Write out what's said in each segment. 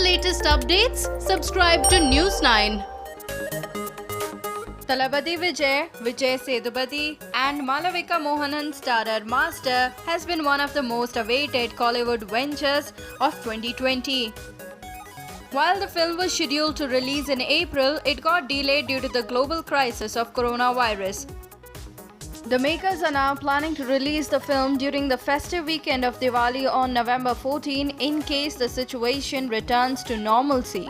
latest updates, subscribe to News 9. Thalapathy Vijay Sethupathi and Malavika Mohanan starrer Master has been one of the most awaited Kollywood ventures of 2020. While the film was scheduled to release in April, it got delayed due to the global crisis of coronavirus. The makers are now planning to release the film during the festive weekend of Diwali on November 14 in case the situation returns to normalcy.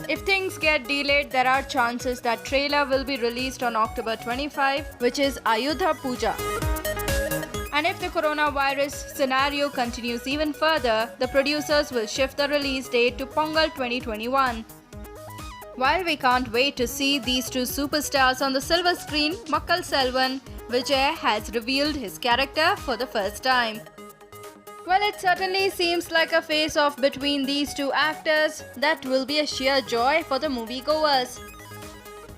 If things get delayed, there are chances that trailer will be released on October 25, which is Ayudha Puja. And if the coronavirus scenario continues even further, the producers will shift the release date to Pongal 2021. While we can't wait to see these two superstars on the silver screen, Makkal Selvan Vijay has revealed his character for the first time. Well, it certainly seems like a face-off between these two actors that will be a sheer joy for the moviegoers.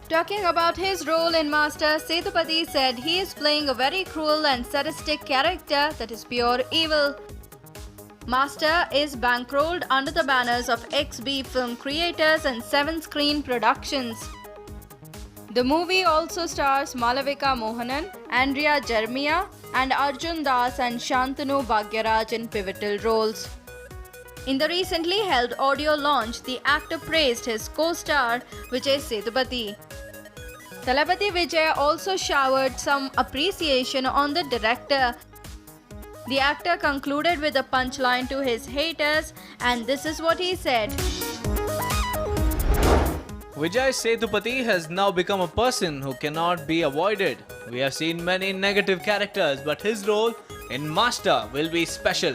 Talking about his role in Master, Sethupathi said he is playing a very cruel and sadistic character that is pure evil. Master is bankrolled under the banners of XB Film Creators and 7 Screen Productions. The movie also stars Malavika Mohanan, Andrea Jeremiah, and Arjun Das and Shantanu Bhagyaraj in pivotal roles. In the recently held audio launch, the actor praised his co-star Vijay Sethupathi. Thalapathy Vijay also showered some appreciation on the director. The actor concluded with a punchline to his haters, and this is what he said. Vijay Sethupathi has now become a person who cannot be avoided. We have seen many negative characters, but his role in Master will be special.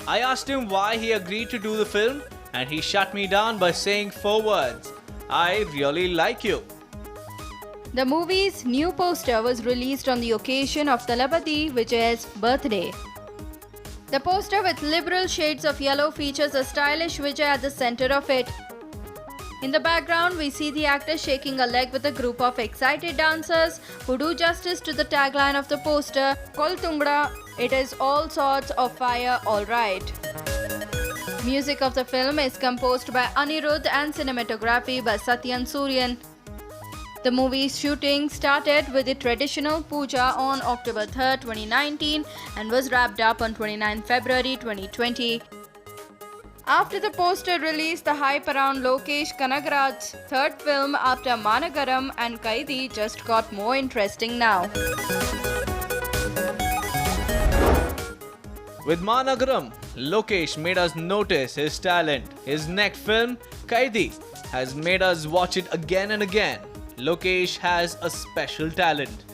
I asked him why he agreed to do the film, and he shut me down by saying 4 words: I really like you. The movie's new poster was released on the occasion of Thalapathy Vijay's birthday. The poster with liberal shades of yellow features a stylish Vijay at the center of it. In the background, we see the actor shaking a leg with a group of excited dancers who do justice to the tagline of the poster, Kol Tungda, it is all sorts of fire alright. Music of the film is composed by Anirudh and cinematography by Satyan Suryan. The movie's shooting started with the traditional puja on October 3, 2019 and was wrapped up on 29 February 2020. After the poster release, the hype around Lokesh Kanagaraj's third film after Managaram and Kaidi just got more interesting now. With Managaram, Lokesh made us notice his talent. His next film, Kaidi, has made us watch it again and again. Lokesh has a special talent.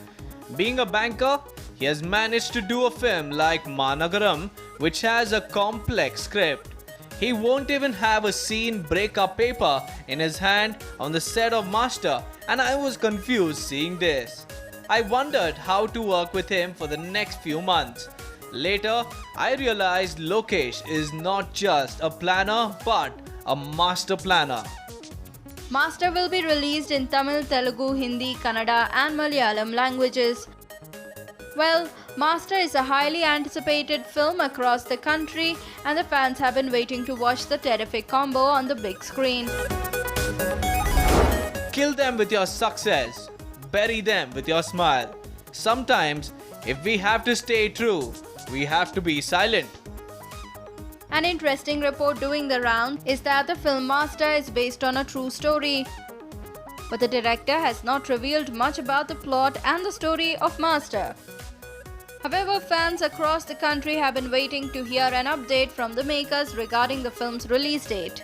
Being a banker, he has managed to do a film like Managaram, which has a complex script. He won't even have a scene breakup paper in his hand on the set of Master, and I was confused seeing this. I wondered how to work with him for the next few months. Later, I realized Lokesh is not just a planner but a master planner. Master will be released in Tamil, Telugu, Hindi, Kannada and Malayalam languages. Well, Master is a highly anticipated film across the country and the fans have been waiting to watch the terrific combo on the big screen. Kill them with your success. Bury them with your smile. Sometimes, if we have to stay true, we have to be silent. An interesting report doing the round is that the film Master is based on a true story. But the director has not revealed much about the plot and the story of Master. However, fans across the country have been waiting to hear an update from the makers regarding the film's release date.